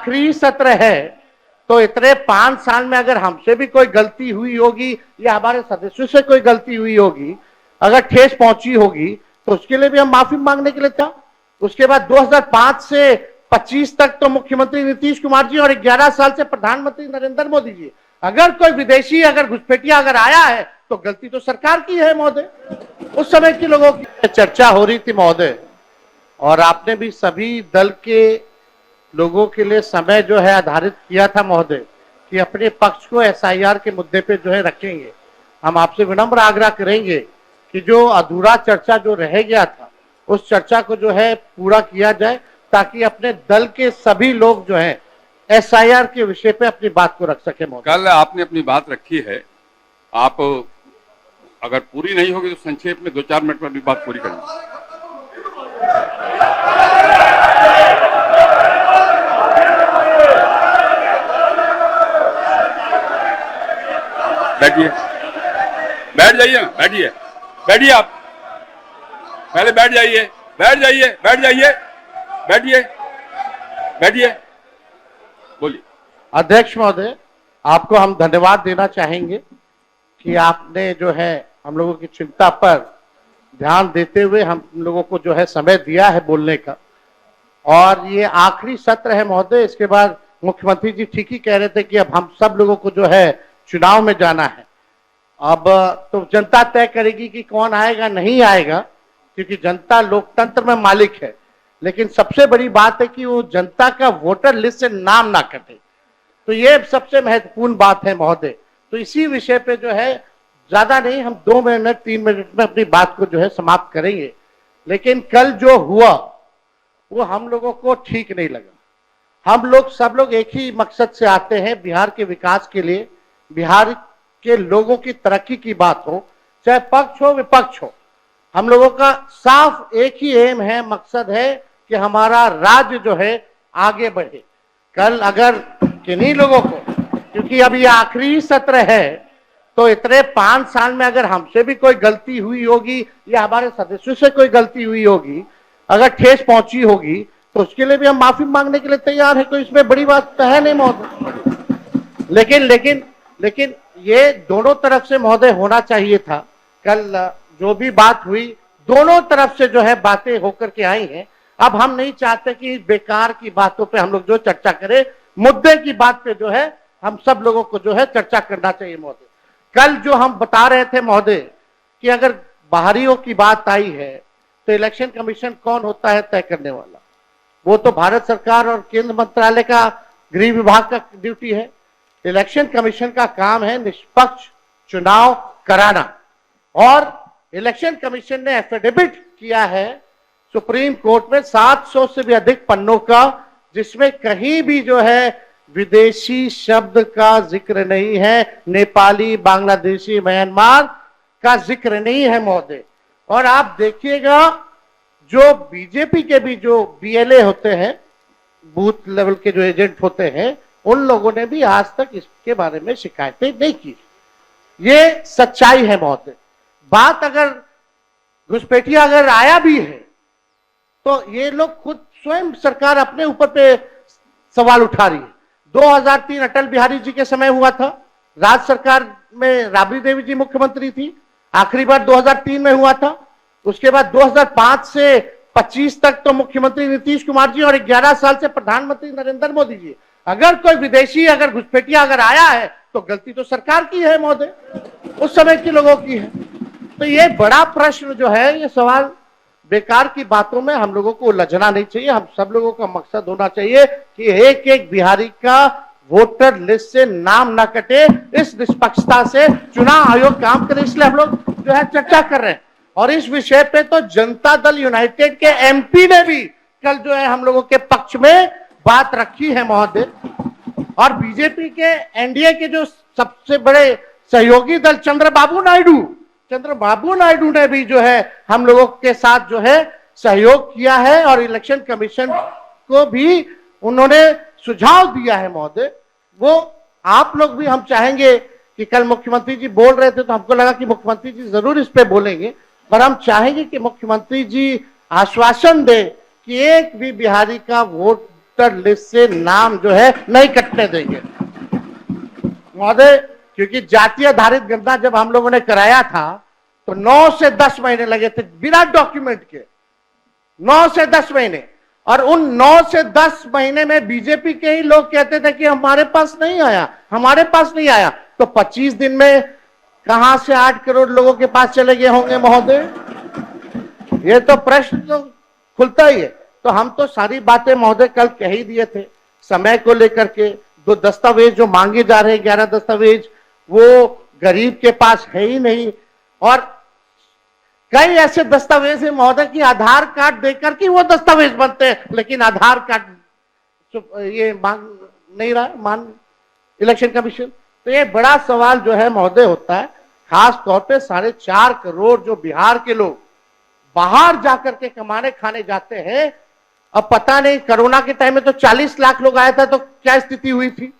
आखिरी सत्र है, तो इतने 5 साल में अगर हमसे भी कोई गलती हुई होगी या हमारे सदस्यों से कोई गलती हुई होगी, अगर ठेस पहुंची होगी, तो उसके लिए भी हम माफी मांगने के लिए था। उसके बाद 2005 से 25 तक तो मुख्यमंत्री नीतीश कुमार जी और 11 साल से प्रधानमंत्री नरेंद्र मोदी जी। अगर कोई विदेशी अगर घुसपैठिया अगर आया है तो गलती तो सरकार की है महोदय। उस समय के लोगों की चर्चा हो रही थी महोदय, और आपने भी सभी दल के लोगों के लिए समय जो है आधारित किया था महोदय कि अपने पक्ष को एसआईआर के मुद्दे पे जो है रखेंगे। हम आपसे विनम्र आग्रह करेंगे कि जो अधूरा चर्चा जो रह गया था उस चर्चा को जो है पूरा किया जाए, ताकि अपने दल के सभी लोग जो है एसआईआर के विषय पे अपनी बात को रख सके महोदय। कल आपने अपनी बात रखी है, आप अगर पूरी नहीं होगी तो संक्षेप में 2-4 मिनट में अपनी बात पूरी करें। बैठिए, बैठ जाइए, बैठिए, बैठिए, आप पहले बैठ जाइए, बैठ जाइए, बैठ जाइए, बैठिए, बैठिए, बोलिए। अध्यक्ष महोदय, आपको हम धन्यवाद देना चाहेंगे कि आपने जो है हम लोगों की चिंता पर ध्यान देते हुए हम लोगों को जो है समय दिया है बोलने का। और ये आखिरी सत्र है महोदय, इसके बाद मुख्यमंत्री जी ठीक ही कह रहे थे कि अब हम सब लोगों को जो है चुनाव में जाना है। अब तो जनता तय करेगी कि कौन आएगा नहीं आएगा, क्योंकि जनता लोकतंत्र में मालिक है। लेकिन सबसे बड़ी बात है कि वो जनता का वोटर लिस्ट से नाम ना कटे, तो ये सबसे महत्वपूर्ण बात है महोदय। तो इसी विषय पे जो है ज्यादा नहीं, हम 2 मिनट 3 मिनट में अपनी बात को जो है समाप्त करेंगे। लेकिन कल जो हुआ वो हम लोगों को ठीक नहीं लगा। हम लोग सब लोग एक ही मकसद से आते हैं, बिहार के विकास के लिए, बिहार के लोगों की तरक्की की बात हो, चाहे पक्ष हो विपक्ष हो। हम लोगों का साफ एक ही एम है, मकसद है कि हमारा राज्य जो है आगे बढ़े। कल अगर किन्हीं लोगों को, क्योंकि अब ये आखिरी सत्र है, तो इतने 5 साल में अगर हमसे भी कोई गलती हुई होगी या हमारे सदस्यों से कोई गलती हुई होगी, अगर ठेस पहुंची होगी, तो उसके लिए भी हम माफी मांगने के लिए तैयार है। कोई इसमें बड़ी बात तो है नहीं महोदय। लेकिन ये दोनों तरफ से महोदय होना चाहिए था। कल जो भी बात हुई दोनों तरफ से जो है बातें होकर के आई हैं। अब हम नहीं चाहते कि बेकार की बातों पे हम लोग जो चर्चा करें, मुद्दे की बात पे जो है हम सब लोगों को जो है चर्चा करना चाहिए महोदय। कल जो हम बता रहे थे महोदय कि अगर बाहरियों की बात आई है तो इलेक्शन कमीशन कौन होता है तय करने वाला, वो तो भारत सरकार और केंद्र मंत्रालय का गृह विभाग का ड्यूटी है। इलेक्शन कमीशन का काम है निष्पक्ष चुनाव कराना, और इलेक्शन कमीशन ने एफिडेविट किया है सुप्रीम कोर्ट में 700 से भी अधिक पन्नों का, जिसमें कहीं भी जो है विदेशी शब्द का जिक्र नहीं है, नेपाली, बांग्लादेशी, म्यांमार का जिक्र नहीं है महोदय। और आप देखिएगा जो बीजेपी के भी जो बीएलए होते हैं, बूथ लेवल के जो एजेंट होते हैं, उन लोगों ने भी आज तक इसके बारे में शिकायतें नहीं की। ये सच्चाई है महोदय। बात अगर घुसपैठिया अगर आया भी है तो ये लोग खुद स्वयं सरकार अपने ऊपर पे सवाल उठा रही है। 2003 अटल बिहारी जी के समय हुआ था, राज्य सरकार में राबड़ी देवी जी मुख्यमंत्री थी, आखिरी बार 2003 में हुआ था। उसके बाद 2005 से 25 तक तो मुख्यमंत्री नीतीश कुमार जी और 11 साल से प्रधानमंत्री नरेंद्र मोदी जी। अगर कोई विदेशी अगर घुसपैठिया अगर आया है तो गलती तो सरकार की है महोदय, उस समय के लोगों की है। तो ये बड़ा प्रश्न जो है, ये सवाल बेकार की बातों में हम लोगों को उलझना नहीं चाहिए। हम सब लोगों का मकसद होना चाहिए कि एक एक बिहारी का वोटर लिस्ट से नाम ना कटे। इस निष्पक्षता से चुनाव आयोग काम करे, इसलिए हम लोग जो है चर्चा कर रहे हैं। और इस विषय पे तो जनता दल यूनाइटेड के एमपी ने भी कल जो है हम लोगों के पक्ष में बात रखी है महोदय। और बीजेपी के एनडीए के जो सबसे बड़े सहयोगी दल चंद्रबाबू नायडू ने भी जो है हम लोगों के साथ जो है सहयोग किया है, और इलेक्शन कमीशन को भी उन्होंने सुझाव दिया है महोदय। वो आप लोग भी, हम चाहेंगे कि कल मुख्यमंत्री जी बोल रहे थे तो हमको लगा कि मुख्यमंत्री जी जरूर इस पे बोलेंगे, पर हम चाहेंगे कि मुख्यमंत्री जी आश्वासन दे कि एक भी बिहारी का वोट वोटर लिस्ट से नाम जो है नहीं कटने देंगे महोदय। क्योंकि जाति आधारित गणना जब हम लोगों ने कराया था तो 9 से 10 महीने लगे थे बिना डॉक्यूमेंट के, 9 से 10 महीने। और उन 9 से 10 महीने में बीजेपी के ही लोग कहते थे कि हमारे पास नहीं आया, हमारे पास नहीं आया। तो 25 दिन में कहां से 8 करोड़ लोगों के पास चले गए होंगे महोदय? ये तो प्रश्न तो खुलता ही है। तो हम तो सारी बातें महोदय कल कह ही दिए थे। समय को लेकर के 2 दस्तावेज जो मांगे जा रहे हैं, 11 दस्तावेज, वो गरीब के पास है ही नहीं। और कई ऐसे दस्तावेज है महोदय कि आधार कार्ड देकर के वो दस्तावेज बनते हैं, लेकिन आधार कार्ड ये मांग नहीं रहा मान इलेक्शन कमीशन। तो ये बड़ा सवाल जो है महोदय होता है, खास तौर पे 4.5 करोड़ जो बिहार के लोग बाहर जाकर के कमाने खाने जाते हैं। अब पता नहीं कोरोना के टाइम में तो 40 लाख लोग आया था, तो क्या स्थिति हुई थी।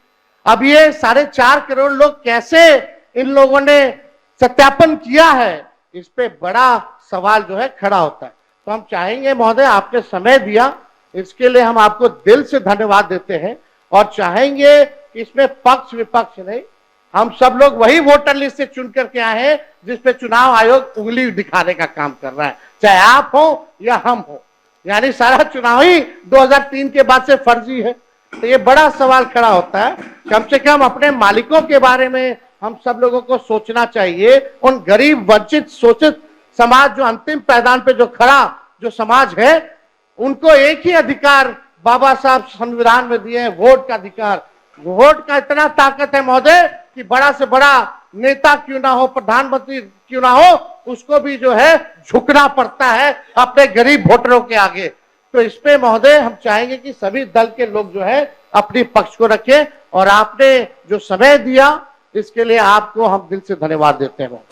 अब ये 4.5 करोड़ लोग कैसे इन लोगों ने सत्यापन किया है, इस पे बड़ा सवाल जो है खड़ा होता है। तो हम चाहेंगे महोदय, आपने समय दिया इसके लिए हम आपको दिल से धन्यवाद देते हैं। और चाहेंगे कि इसमें पक्ष विपक्ष नहीं, हम सब लोग वही वोटर लिस्ट से चुन करके आए हैं जिसपे चुनाव आयोग उंगली दिखाने का काम कर रहा है, चाहे आप हो या हम हो। यानी सारा चुनाव ही 2003 के बाद से फर्जी है। तो ये बड़ा सवाल खड़ा होता है। कम से कम अपने मालिकों के बारे में हम सब लोगों को सोचना चाहिए। उन गरीब वंचित शोषित समाज जो अंतिम पैदान पे जो खड़ा जो समाज है, उनको एक ही अधिकार बाबा साहब संविधान में दिए हैं, वोट का अधिकार। वोट का इतना ताकत है महोदय कि बड़ा से बड़ा नेता क्यों ना हो, प्रधानमंत्री क्यों ना हो, उसको भी जो है झुकना पड़ता है अपने गरीब वोटरों के आगे। तो इस पे महोदय हम चाहेंगे कि सभी दल के लोग जो है अपनी पक्ष को रखें। और आपने जो समय दिया इसके लिए आपको हम दिल से धन्यवाद देते हैं।